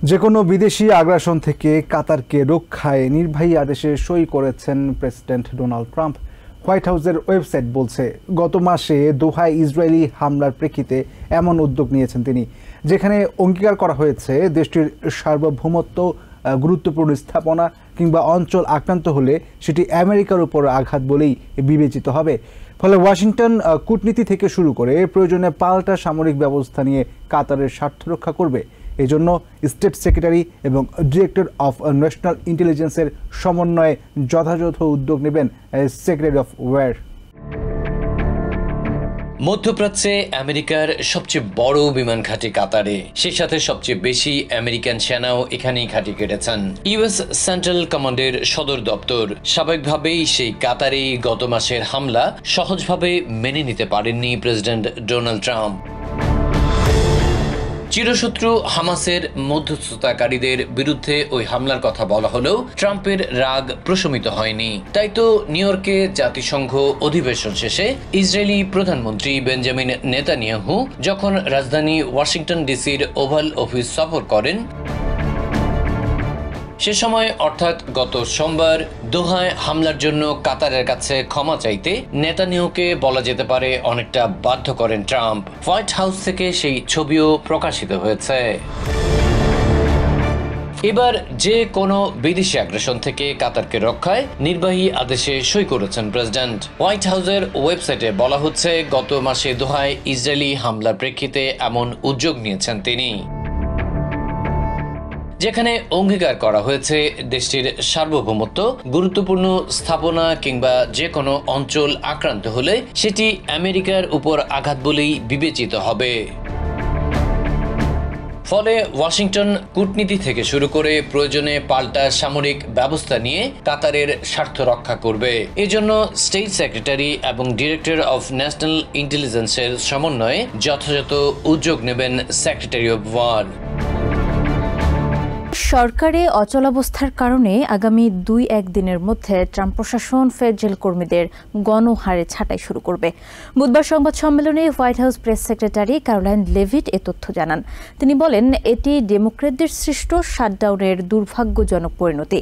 যে কোনো বিদেশি আগ্রাসন থেকে কাতারকে রক্ষায় নির্বাহী আদেশে সই করেছেন প্রেসিডেন্ট ডোনাল্ড ট্রাম্প। হোয়াইট হাউসের ওয়েবসাইট বলছে, গত মাসে দোহায় ইসরায়েলি হামলার প্রেক্ষিতে এমন উদ্যোগ নিয়েছেন তিনি, যেখানে অঙ্গীকার করা হয়েছে দেশটির সার্বভৌমত্ব, গুরুত্বপূর্ণ স্থাপনা কিংবা অঞ্চল আক্রান্ত হলে সেটি আমেরিকার উপর আঘাত বলেই বিবেচিত হবে। ফলে ওয়াশিংটন কূটনীতি থেকে শুরু করে প্রয়োজনে পাল্টা সামরিক ব্যবস্থা নিয়ে কাতারের স্বার্থ রক্ষা করবে। এজন্য স্টেট সেক্রেটারি এবং ডিরেক্টর অফ ন্যাশনাল ইন্টেলিজেন্সের সমন্বয়ে যথাযথ উদ্যোগ নেবেন সেক্রেটারি অফ ওয়ার। মধ্যপ্রাচ্যে আমেরিকার সবচেয়ে বড় বিমান ঘাঁটি কাতারে, সেই সাথে সবচেয়ে বেশি আমেরিকান সেনাও এখানেই ঘাঁটি কেটেছেন। ইউএস সেন্ট্রাল কমান্ডের সদর দপ্তর। স্বাভাবিকভাবেই সেই কাতারে গত মাসের হামলা সহজভাবে মেনে নিতে পারেননি প্রেসিডেন্ট ডোনাল্ড ট্রাম্প। চিরশত্রু হামাসের মধ্যস্থতাকারীদের বিরুদ্ধে ওই হামলার কথা বলা হলেও ট্রাম্পের রাগ প্রশমিত হয়নি। তাই তো নিউ ইয়র্কে জাতিসংঘ অধিবেশন শেষে ইসরায়েলি প্রধানমন্ত্রী বেঞ্জামিন নেতানিয়াহু যখন রাজধানী ওয়াশিংটন ডিসির ওভাল অফিস সফর করেন, সে সময় অর্থাৎ গত সোমবার দোহায় হামলার জন্য কাতারের কাছে ক্ষমা চাইতে নেতানিয়াহুকে বলা যেতে পারে অনেকটা বাধ্য করেন ট্রাম্প। হোয়াইট হাউস থেকে সেই ছবিও প্রকাশিত হয়েছে। এবার যে কোনো বিদেশি আগ্রাসন থেকে কাতারকে রক্ষায় নির্বাহী আদেশে সই করেছেন প্রেসিডেন্ট। হোয়াইট হাউসের ওয়েবসাইটে বলা হচ্ছে, গত মাসে দোহায় ইসরায়েলি হামলার প্রেক্ষিতে এমন উদ্যোগ নিয়েছেন তিনি, যেখানে অঙ্গীকার করা হয়েছে দেশটির সার্বভৌমত্ব, গুরুত্বপূর্ণ স্থাপনা কিংবা যে কোনো অঞ্চল আক্রান্ত হলে সেটি আমেরিকার উপর আঘাত বলেই বিবেচিত হবে। ফলে ওয়াশিংটন কূটনীতি থেকে শুরু করে প্রয়োজনে পাল্টা সামরিক ব্যবস্থা নিয়ে কাতারের স্বার্থ রক্ষা করবে। এজন্য স্টেট সেক্রেটারি এবং ডিরেক্টর অফ ন্যাশনাল ইন্টেলিজেন্সের সমন্বয়ে যথাযথ উদ্যোগ নেবেন সেক্রেটারি অফ ওয়ার। সরকারে অচলাবস্থার কারণে আগামী 2-1 দিনের মধ্যে ট্রাম্প প্রশাসন ফেডারেল কর্মীদের গণহারে ছাঁটাই শুরু করবে। বুধবার সংবাদ সম্মেলনে White House press secretary Caroline Leavitt এ তথ্য জানান। তিনি বলেন, এটি ডেমোক্র্যাটদের সৃষ্ট শাটডাউনের দুর্ভাগ্যজনক পরিণতি।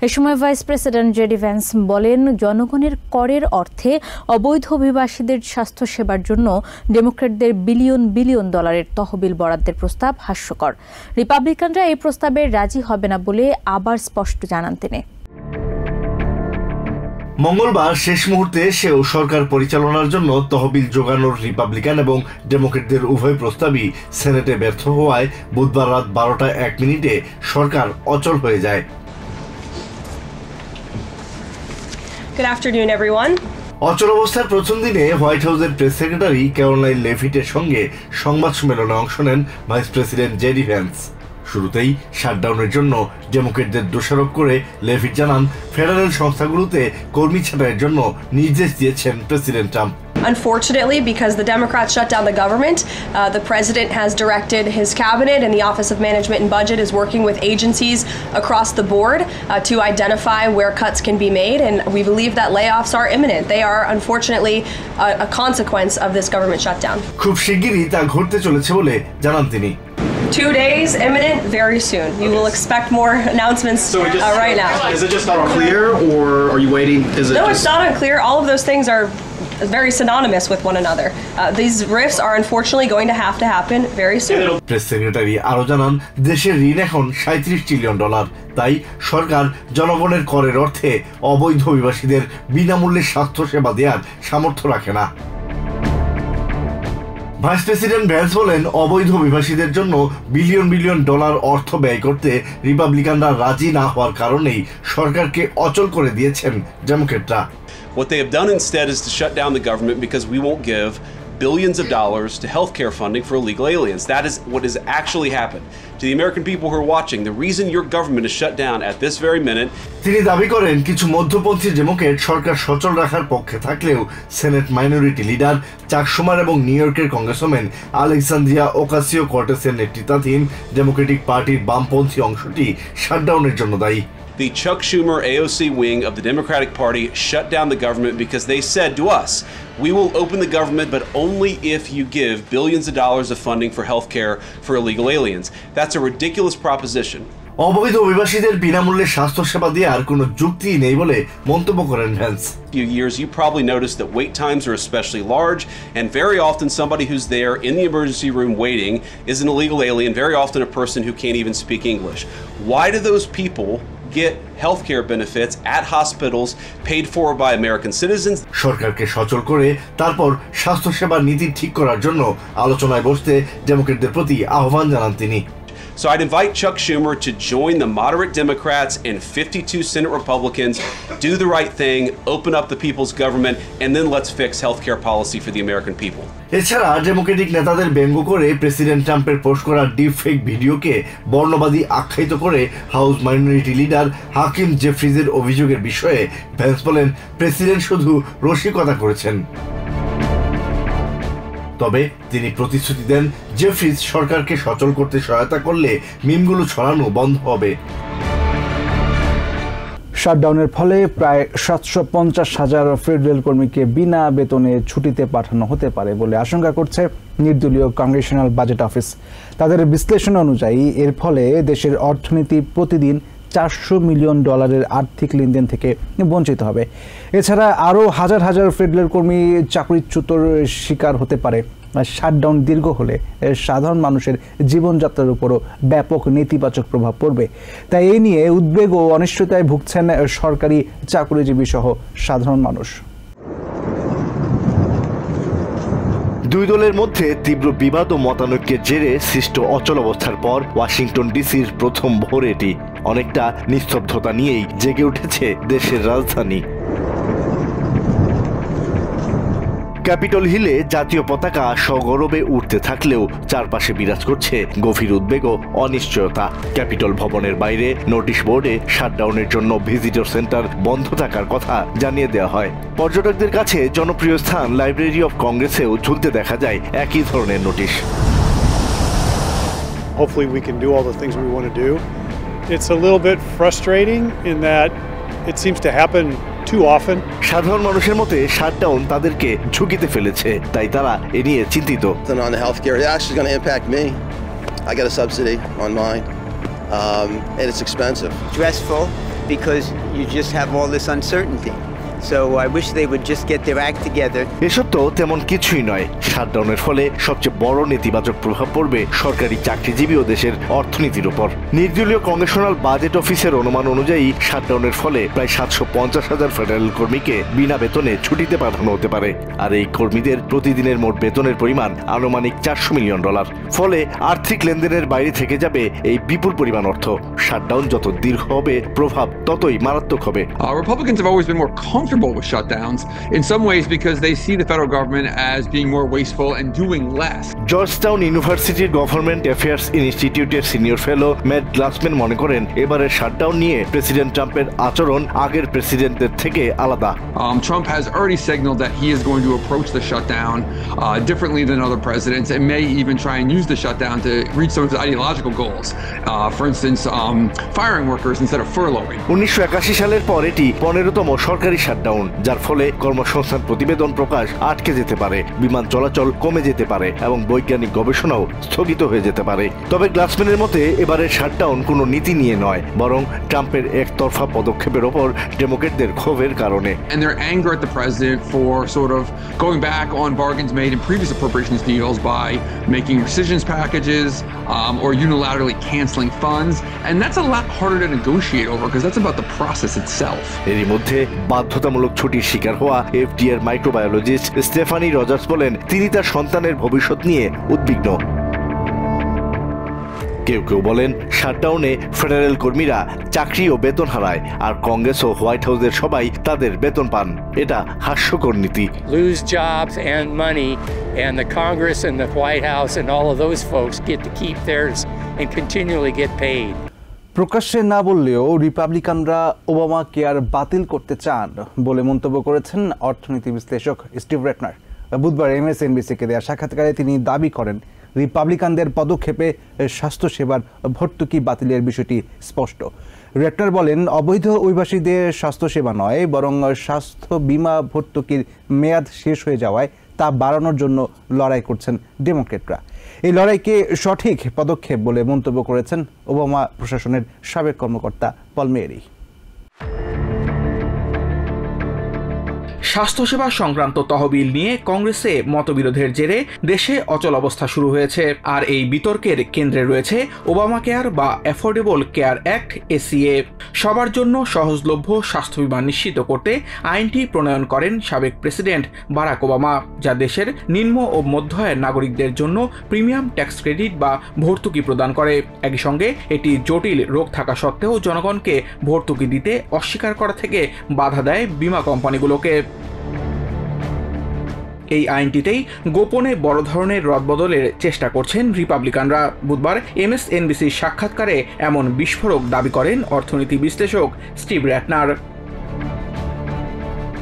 এ সময় ভাইস প্রেসিডেন্ট জেডি ভ্যান্স বলেন, জনগণের করের অর্থে অবৈধ অভিবাসীদের স্বাস্থ্যসেবার জন্য ডেমোক্র্যাটদের বিলিয়ন বিলিয়ন ডলারের তহবিল বরাদ্দের প্রস্তাব হাস্যকর। রিপাবলিকানরা এই প্রস্তাবে রাজি হবে না বলে আবার স্পষ্ট জানান তিনি। মঙ্গলবার শেষ মুহূর্তে সেও সরকার পরিচালনার জন্য তহবিল জোগানোর রিপাবলিকান এবং ডেমোক্রেটদের উভয় প্রস্তাবই সেনেটে ব্যর্থ হওয়ায় বুধবার রাত 12:01 সরকার অচল হয়ে যায়। Good afternoon, everyone. অচল অবস্থার প্রথম দিনে হোয়াইট হাউসের প্রেস সেক্রেটারি ক্যারোলাইন লেভিটের সঙ্গে সংবাদ সম্মেলনে অংশ নেন ভাইস প্রেসিডেন্ট জেডি ভ্যান্স। শুরুতেই শাটডাউনের জন্য ডেমোক্রেটদের দোষারোপ করে লেভিট জানান, ফেডারেল সংস্থাগুলোতে কর্মী ছাঁটাইয়ের জন্য নির্দেশ দিয়েছেন president Trump. Unfortunately, because the Democrats shut down the government, the president has directed his cabinet, and the Office of Management and Budget is working with agencies across the board to identify where cuts can be made, and we believe that layoffs are imminent. They are unfortunately a consequence of this government shutdown. খুব শিগগিরই তা ঘটতে চলেছে বলে জানান তিনি। 2 days, imminent, very soon. You will expect more announcements right now. Is it just not clear, or are you waiting? No, it's not unclear. All of those things are very synonymous with one another. These rifts are unfortunately going to have to happen very soon. Press secretary আরো জানান, দেশের ঋণ এখন $37 trillion. তাই সরকার জনগণের করের অর্থে অবৈধ অভিবাসীদের বিনামূল্যে স্বাস্থ্য সেবা দেওয়ার সামর্থ্য রাখে না। ভাইস প্রেসিডেন্ট ভ্যান্স বলেন, অবৈধ অভিবাসীদের জন্য বিলিয়ন বিলিয়ন ডলার অর্থ ব্যয় করতে রিপাবলিকানরা রাজি না হওয়ার কারণেই সরকারকে অচল করে দিয়েছেন ডেমোক্রেটরা। What they have done instead is to shut down the government because we won't give billions of dollars to healthcare funding for illegal aliens. That is what has actually happened. To the American people who are watching, the reason your government is shut down at this very minute. তিনি দাবি করেন, কিছু মধ্যপন্থী Democrat সরকার সচল রাখার পক্ষে থাকলেও senate minority leader চাক শুমার এবং নিউ ইয়র্কের কংগ্রেসম্যান আলেকজান্দ্রিয়া ওকাসিও-কর্টেসের নেতৃত্বাধীন ডেমোক্রেটিক পার্টির বামপন্থী অংশটি শাটডাউনের জন্য দায়ী। The Chuck Schumer AOC wing of the Democratic Party shut down the government because they said to us, we will open the government, but only if you give billions of dollars of funding for health care for illegal aliens. That's a ridiculous proposition. অবৈধ অভিবাসীদের বিনামূল্যে স্বাস্থ্যসেবা দেওয়ার কোনো যুক্তি নেই বলে মন্তব্য করেন Vance. Few years, you probably noticed that wait times are especially large, and very often somebody who's there in the emergency room waiting is an illegal alien, very often a person who can't even speak English. Why do those people get healthcare benefits at hospitals paid for by American citizens? সরকারকে সচল করে তারপর স্বাস্থ্যসেবার নীতি ঠিক করার জন্য আলোচনায় বসতে ডেমোক্রেটদের প্রতি আহ্বান জানান তিনি। So I'd invite Chuck Schumer to join the moderate Democrats and 52 Senate Republicans, do the right thing, open up the people's government, and then let's fix healthcare policy for the American people. এছাড়া Democratic নেতাদের ব্যঙ্গ করে president ট্রাম্পের post করা deep fake ভিডিওকে বর্ণবাদী আখ্যায়িত করে house minority leader হাকিম জেফ্রিজের অভিযোগের বিষয়ে ভ্যান্স বলেন, প্রেসিডেন্ট শুধু রসিকতা করেছেন। তবে তিনি প্রতিশ্রুতি দেন, জেফ্রিজ সরকারকে সচল করতে সহায়তা করলে মিমগুলো ছড়ানো বন্ধ হবে। শাটডাউনের ফলে প্রায় 750,000 ফেডারেল কর্মীকে বিনা বেতনে ছুটিতে পাঠানো হতে পারে বলে আশঙ্কা করছে নির্দলীয় কংগ্রেশনাল বাজেট অফিস। তাদের বিশ্লেষণ অনুযায়ী এর ফলে দেশের অর্থনীতি প্রতিদিন $400 মিলিয়ন আর্থিক লেনদেন থেকে বঞ্চিত হবে। এছাড়া আরও হাজার হাজার ফেডারেল কর্মী চাকরিচ্যুতর শিকার হতে পারে। শাটডাউন দীর্ঘ হলে সাধারণ মানুষের জীবনযাত্রার উপরও ব্যাপক নেতিবাচক প্রভাব পড়বে। তাই এই নিয়ে উদ্বেগ ও অনিশ্চয়তায় ভুগছেন সরকারি চাকরিজীবী সহ সাধারণ মানুষ। দুই দলের মধ্যে তীব্র বিবাদ ও মতানৈক্যের জেরে সৃষ্ট অচলাবস্থার পর ওয়াশিংটন ডিসির প্রথম ভোর এটি। অনেকটা নিস্তব্ধতা নিয়েই জেগে উঠেছে দেশের রাজধানী। ক্যাপিটল হিলে জাতীয় পতাকা সগৌরবে উঠতে থাকলেও চারপাশে বিরাজ করছে গভীর উদ্বেগ ও অনিশ্চয়তা। ক্যাপিটল ভবনের বাইরে নোটিশ বোর্ডে শাটডাউনের জন্য ভিজিটর সেন্টার বন্ধ থাকার কথা জানিয়ে দেওয়া হয়। পর্যটকদের কাছে জনপ্রিয় স্থান লাইব্রেরি অফ কংগ্রেসেও ঝুলতে দেখা যায় একই ধরনের notice. Hopefully we can do all the things we want to do. It's a little bit frustrating in that it seems to happen too often. সাধারণ মানুষের মতে শাটডাউন তাদেরকে ঝুঁকিতে ফেলেছে, তাই তারা এ নিয়ে চিন্তিত। On the healthcare, it's actually going to impact me. I get a subsidy on mine, and it's expensive. Stressful because you just have all this uncertainty. So I wish they would just get their act together. এসব তো তেমন কিছুই নয়। শাটডাউনের ফলে সবচেয়ে বড় নেতিবাচক প্রভাব পড়বে সরকারি চাকরিজীবী ও দেশের অর্থনীতির উপর। নির্দলীয় কংগ্রেশনাল বাজেট অফিসের অনুমান অনুযায়ী শাটডাউনের ফলে প্রায় 750,000 ফেডারেল কর্মীকে বিনা বেতনে ছুটিতে পাঠানো হতে পারে। আর এই কর্মীদের প্রতিদিনের মোট বেতনের পরিমাণ আনুমানিক $400 মিলিয়ন। ফলে আর্থিক লেনদেনের বাইরে থেকে যাবে এই বিপুল পরিমাণ অর্থ। শাটডাউন যত দীর্ঘ হবে, প্রভাব ততই মারাত্মক হবে। Republicans have always been more comfortable with shutdowns in some ways because they see the federal government as being more wasteful and doing less. Georgetown ইউনিভার্সিটির গভর্নমেন্ট অ্যাফেয়ার্স ইনস্টিটিউটের সিনিয়র ফেলো ম্যাট গ্লাসম্যান মনে করেন, এবারের শাটডাউন নিয়ে president ট্রাম্পের আচরণ আগের প্রেসিডেন্টদের থেকে আলাদা। Trump has already signaled that he is going to approach the shutdown differently than other presidents and may even try and use the shutdown to reach some of his ideological goals. For instance, firing workers instead of furloughing. 1981 সালের পর এটি 15তম সরকারি shutdown, যার ফলে কর্মসংস্থান প্রতিবেদন প্রকাশ আটকে যেতে পারে, বিমান চলাচল কমে যেতে পারে এবং বৈজ্ঞানিক গবেষণাও স্থগিত হয়ে যেতে পারে। তবে গ্লাসম্যানের মতে এবারের শাটডাউন কোনো নীতি নিয়ে নয়, বরং ট্রাম্পের একতরফা পদক্ষেপের ওপর ডেমোক্রেটদের ক্ষোভের কারণে। And their anger at the president for sort of going back on bargains made in previous appropriations deals by making rescissions packages or unilaterally canceling funds, and that's a lot harder to negotiate over because that's about the process itself. এরই মধ্যে বাধ্যতামূলক ছুটির শিকার হওয়া এফডিএর microbiologist Stephanie Rogers বলেন, তিনি তার সন্তানের ভবিষ্যৎ নিয়ে উদ্বিগ্ন। কেউ কেউ বলেন, শাটডাউনে ফেডারেল কর্মীরা চাকরি ও বেতন হারায়, আর কংগ্রেস ও হোয়াইট হাউসের সবাই তাদের বেতন পান। এটা হাস্যকর নীতি। Lose jobs and money, and the Congress and the White House and all of those folks get to keep theirs and continually get paid. প্রকাশ্যে না বললেও রিপাবলিকানরা ওবামা কেয়ার বাতিল করতে চান বলে মন্তব্য করেছেন অর্থনীতি বিশ্লেষক স্টিভ রেটনার। বুধবার MSNBC-কে দেওয়া সাক্ষাৎকারে তিনি দাবি করেন, রিপাবলিকানদের পদক্ষেপে স্বাস্থ্যসেবার ভর্তুকি বাতিলের বিষয়টি স্পষ্ট। রেটনার বলেন, অবৈধ অভিবাসীদের স্বাস্থ্যসেবা নয়, বরং স্বাস্থ্য বীমা ভর্তুকির মেয়াদ শেষ হয়ে যাওয়ায় তা বাড়ানোর জন্য লড়াই করছেন ডেমোক্রেটরা। এই লড়াইকে সঠিক পদক্ষেপ বলে মন্তব্য করেছেন ওবামা প্রশাসনের সাবেক কর্মকর্তা পল মেরি। স্বাস্থ্যসেবা সংক্রান্ত তহবিল নিয়ে কংগ্রেসে মতবিরোধের জেরে দেশে অচল অবস্থা শুরু হয়েছে। আর এই বিতর্কের কেন্দ্রে রয়েছে ওবামা কেয়ার বা অ্যাফোর্ডেবল কেয়ার অ্যাক্ট এসিএ। সবার জন্য সহজলভ্য স্বাস্থ্য বীমা নিশ্চিত করতে আইনটি প্রণয়ন করেন সাবেক প্রেসিডেন্ট বারাক ওবামা, যা দেশের নিম্ন ও মধ্য আয়ের নাগরিকদের জন্য প্রিমিয়াম ট্যাক্স ক্রেডিট বা ভর্তুকি প্রদান করে। একই সঙ্গে এটি জটিল রোগ থাকা সত্ত্বেও জনগণকে ভর্তুকি দিতে অস্বীকার করা থেকে বাধা দেয় বীমা কোম্পানিগুলোকে। এই আইনটিতেই গোপনে বড় ধরনের রদবদলের চেষ্টা করছেন রিপাবলিকানরা। বুধবার MSNBCর সাক্ষাৎকারে এমন বিস্ফোরক দাবি করেন অর্থনীতি বিশ্লেষক স্টিভ রেটনার।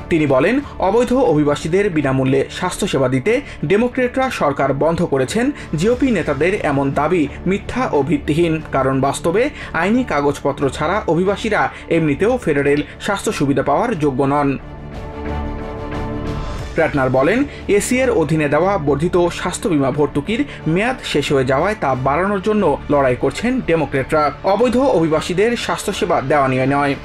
তিনি বলেন, অবৈধ অভিবাসীদের বিনামূল্যে স্বাস্থ্যসেবা দিতে ডেমোক্রেটরা সরকার বন্ধ করেছেন। জিওপি নেতাদের এমন দাবি মিথ্যা ও ভিত্তিহীন, কারণ বাস্তবে আইনি কাগজপত্র ছাড়া অভিবাসীরা এমনিতেও ফেডারেল স্বাস্থ্য সুবিধা পাওয়ার যোগ্য নন। রেটনার বলেন, এসিএর অধীনে দেওয়া বর্ধিত স্বাস্থ্য বীমা ভর্তুকির মেয়াদ শেষ হয়ে যাওয়ায় তা বাড়ানোর জন্য লড়াই করছেন ডেমোক্রেটরা, অবৈধ অভিবাসীদের স্বাস্থ্যসেবা দেওয়া নিয়ে নয়।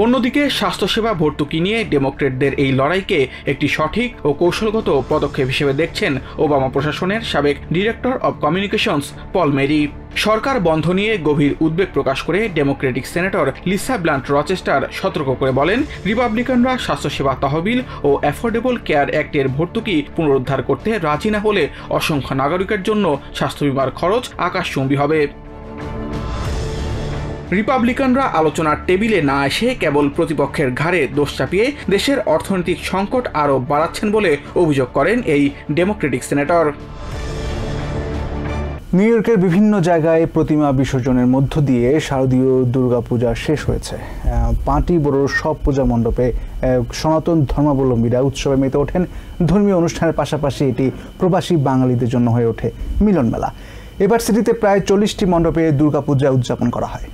অন্যদিকে স্বাস্থ্যসেবা ভর্তুকি নিয়ে ডেমোক্রেটদের এই লড়াইকে একটি সঠিক ও কৌশলগত পদক্ষেপ হিসেবে দেখছেন ওবামা প্রশাসনের সাবেক director of communications Palmieri. সরকার বন্ধ নিয়ে গভীর উদ্বেগ প্রকাশ করে Democratic senator Lisa Blunt Rochester সতর্ক করে বলেন, রিপাবলিকানরা স্বাস্থ্যসেবা তহবিল ও অ্যাফোর্ডেবল কেয়ার অ্যাক্টের ভর্তুকি পুনরুদ্ধার করতে রাজি না হলে অসংখ্য নাগরিকের জন্য স্বাস্থ্য বীমার খরচ আকাশচুম্বী হবে। রিপাবলিকানরা আলোচনার টেবিলে না এসে কেবল প্রতিপক্ষের ঘাড়ে দোষ চাপিয়ে দেশের অর্থনৈতিক সংকট আরও বাড়াচ্ছেন বলে অভিযোগ করেন এই ডেমোক্রেটিক সেনেটর। নিউ ইয়র্কের বিভিন্ন জায়গায় প্রতিমা বিসর্জনের মধ্য দিয়ে শারদীয় দুর্গাপূজা শেষ হয়েছে। পাঁটি বড়োর সব পূজা মণ্ডপে সনাতন ধর্মাবলম্বীরা উৎসবে মেতে ওঠেন। ধর্মীয় অনুষ্ঠানের পাশাপাশি এটি প্রবাসী বাঙালিদের জন্য হয়ে ওঠে মিলন মেলা। এবার সিটিতে প্রায় 40টি মণ্ডপে দুর্গাপূজা উদযাপন করা হয়।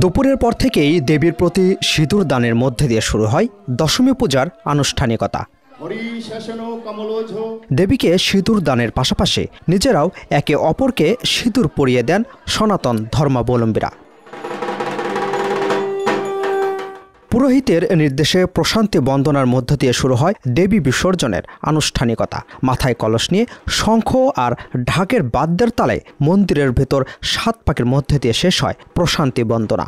দুপুরের পর থেকেই দেবীর প্রতি সিঁদুর দানের মধ্যে দিয়ে শুরু হয় দশমী পূজার আনুষ্ঠানিকতা। দেবীকে সিঁদুর দানের পাশাপাশি নিজেরাও একে অপরকে সিঁদুর পরিয়ে দেন সনাতন ধর্মাবলম্বীরা। পুরোহিতের নির্দেশে প্রশান্তি বন্দনার মধ্য দিয়ে শুরু হয় দেবী বিসর্জনের আনুষ্ঠানিকতা। মাথায় কলস নিয়ে শঙ্খ আর ঢাকের বাদ্যের তালে মন্দিরের ভেতর 7 পাকের মধ্যে দিয়ে শেষ হয় প্রশান্তি বন্দনা।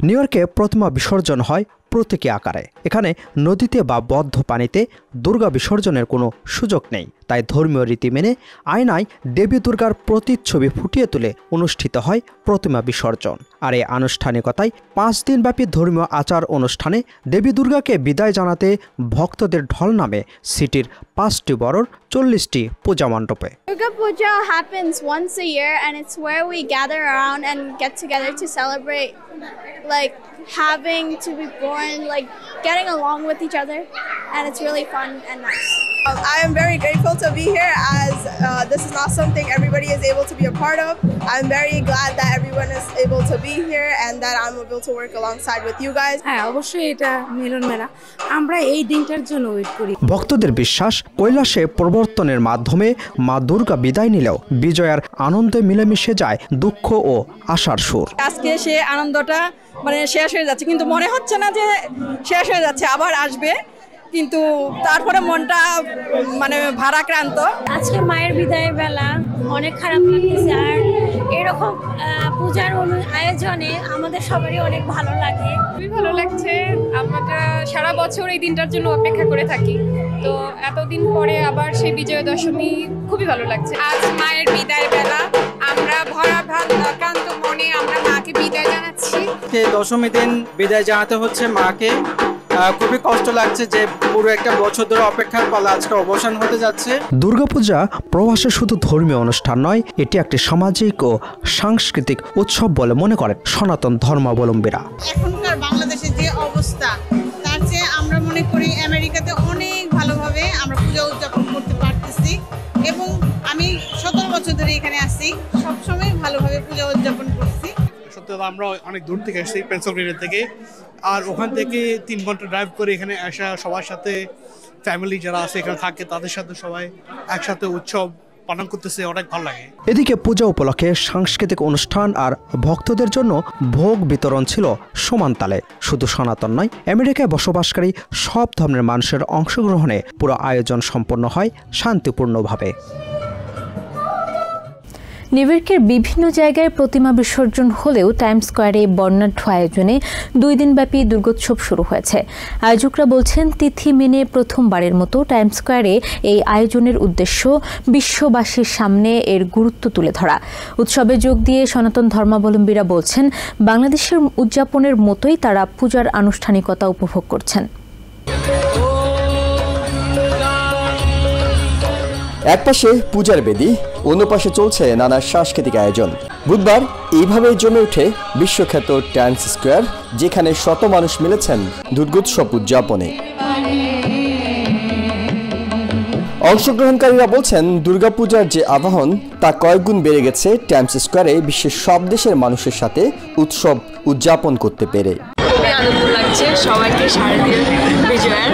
নিউ ইয়র্কে প্রতিমা বিসর্জন হয় প্রতীকী আকারে। এখানে নদীতে বা বদ্ধ পানিতে দুর্গা বিসর্জনের কোনো সুযোগ নেই, তাই ধর্মীয় রীতি মেনে আয়নায় দেবী দুর্গার প্রতিচ্ছবি ফুটিয়ে তুলে অনুষ্ঠিত হয় প্রতিমা বিসর্জন। আর এই আনুষ্ঠানিকতায় 5 দিনব্যাপী ধর্মীয় আচার অনুষ্ঠানে দেবী দুর্গাকে বিদায় জানাতে ভক্তদের ঢল নামে সিটির 5টি বড়োর 40টি পূজা মণ্ডপে। Durga Puja happens once a year and it's where we gather around and get together to celebrate like having to be born, like getting along with each other, and it's really fun and nice. I am very grateful to be here as this is not something everybody is able to be a part of. I'm very glad that everyone is able to be here and that I'm able to work alongside with you guys. হ্যাঁ, অবশ্যই এটা মিলন মেলা, আমরা এই দিনটার জন্য wait করি। ভক্তদের বিশ্বাস, কৈলাসে প্রবর্তনের মাধ্যমে মা দুর্গা বিদায় নিলেও বিজয়ার আনন্দে মিলেমিশে যায় দুঃখ ও আশার সুর। আজকে সে আনন্দটা মানে শেষ হয়ে যাচ্ছে, কিন্তু মনে হচ্ছে না যে শেষ হয়ে যাচ্ছে, আবার আসবে, কিন্তু তারপরে মনটা মানে ভারাক্রান্ত। আজকে মায়ের বিদায়ের বেলা অনেক খারাপ লাগতেছে, আর এরকম পূজার আয়োজনে আমাদের সবারই অনেক ভালো লাগে। খুবই ভালো লাগছে, আমরা সারা বছর এই দিনটার জন্য অপেক্ষা করে থাকি, তো এতদিন পরে আবার সেই বিজয়া দশমী খুবই ভালো লাগছে। আজ মায়ের বিদায়ের বেলা, আমরা ভরা ভারাক্রান্ত মনে আমরা মাকে বিদায় জানাচ্ছি। দশমী দিন বিদায় জানাতে হচ্ছে মাকে, খুবই কষ্ট লাগছে যে পুরো একটা বছর ধরে অপেক্ষার পালা আজকে অবসান হতে যাচ্ছে। দুর্গাপূজা প্রবাসে শুধু ধর্মীয় অনুষ্ঠান নয়, এটি একটি সামাজিক ও সাংস্কৃতিক উৎসব বলে মনে করেন সনাতন ধর্মাবলম্বীরা। এখনকার বাংলাদেশের যে অবস্থা, তার চেয়ে আমরা মনে করি আমেরিকাতে অনেক ভালোভাবে আমরা পূজা উদযাপন করতে পারতেছি এবং দাদা আমরা অনেক দূর থেকে আসছি, পেনসিলভেনিয়া থেকে, আর ওখান থেকে 3 ঘন্টা ড্রাইভ করে এখানে আসা, সবার সাথে ফ্যামিলি যারা আছে এখানে থাকে তাদের সাথে সবাই একসাথে উৎসব পালন করতেছে, অনেক ভালো লাগে। এদিকে পূজা উপলক্ষে সাংস্কৃতিক অনুষ্ঠান আর ভক্তদের জন্য ভোগ বিতরণ ছিল সমান তালে। শুধু সনাতন নয়, আমেরিকায় বসবাসকারী সব ধর্মের মানুষের অংশগ্রহণে পুরো আয়োজন সম্পন্ন হয় শান্তিপূর্ণভাবে। নিউইয়র্কের বিভিন্ন জায়গায় প্রতিমা বিসর্জন হলেও টাইমস স্কোয়ারে বর্ণাঢ্য আয়োজনে 2 দিনব্যাপী দুর্গোৎসব শুরু হয়েছে। আয়োজকরা বলছেন, তিথি মেনে প্রথমবারের মতো টাইমস স্কোয়ারে এই আয়োজনের উদ্দেশ্য বিশ্ববাসীর সামনে এর গুরুত্ব তুলে ধরা। উৎসবে যোগ দিয়ে সনাতন ধর্মাবলম্বীরা বলছেন, বাংলাদেশের উদযাপনের মতোই তারা পূজার আনুষ্ঠানিকতা উপভোগ করছেন। একপাশে পূজার বেদি, অন্য পাশে চলছে নানা সাংস্কৃতিক আয়োজন। বুধবার এইভাবেই জমে ওঠে বিশ্বখ্যাত টাইমস স্কোয়ার, যেখানে শত মানুষ মিলেছেন দুর্গোৎসব উদযাপনে। অংশগ্রহণকারীরা বলছেন, দুর্গাপূজার যে আবাহন তা কয়েকগুণ বেড়ে গেছে টাইমস স্কোয়ারে বিশ্বের সব দেশের মানুষের সাথে উৎসব উদযাপন করতে পেরে। খুবই আনন্দ লাগছে সবাইকে শারদীয় বিজয়ের।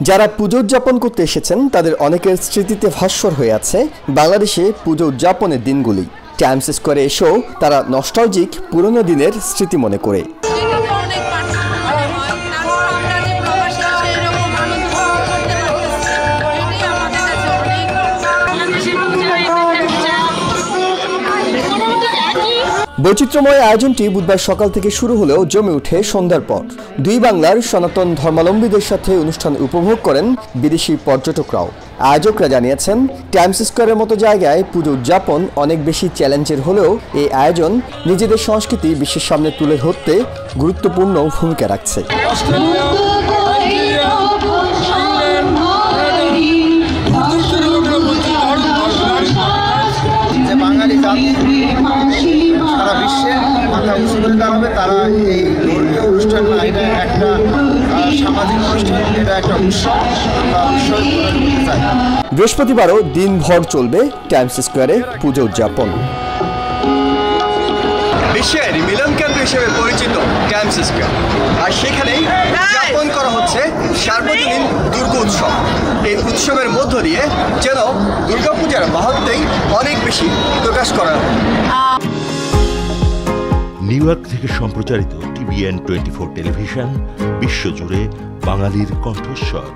যারা পুজো উদযাপন করতে এসেছেন তাদের অনেকের স্মৃতিতে ভাস্বর হয়ে আছে বাংলাদেশে পুজো উদযাপনের দিনগুলি। টাইমস স্কোয়ারে এসেও তারা নস্টালজিক পুরনো দিনের স্মৃতি মনে করে। বৈচিত্র্যময় আয়োজনটি বুধবার সকাল থেকে শুরু হলেও জমে ওঠে সন্ধ্যার পর। 2 বাংলার সনাতন ধর্মাবলম্বীদের সাথে অনুষ্ঠান উপভোগ করেন বিদেশি পর্যটকরাও। আয়োজকরা জানিয়েছেন, টাইমস স্কোয়ারের মতো জায়গায় পুজো উদযাপন অনেক বেশি চ্যালেঞ্জের হলেও এই আয়োজন নিজেদের সংস্কৃতি বিশ্বের সামনে তুলে ধরতে গুরুত্বপূর্ণ ভূমিকা রাখছে। বাঙালি জাতি সারা বিশ্বে মাথা উঁচু করে দাঁড়াবে, তারা এই ধর্মীয় অনুষ্ঠান না, এটা একটা সামাজিক অনুষ্ঠান, এটা একটা উৎসব বা উৎসব করতে চাই। বৃহস্পতিবারও দিনভর চলবে টাইমস স্কোয়ারে পুজো উদযাপন। বিশ্বের মিলন কেন্দ্র হিসেবে পরিচিত টাইমস স্কোয়ার, আর সেখানেই উদযাপন করা হচ্ছে সার্বজনীন দুর্গা উৎসব। এই উৎসবের মধ্য দিয়ে যেন দুর্গাপূজার মাহাত্ম্যই অনেক বেশি প্রকাশ করা হয়। নিউ ইয়র্ক থেকে সম্প্রচারিত TVN 24 টেলিভিশন বিশ্বজুড়ে বাঙালির কণ্ঠস্বর।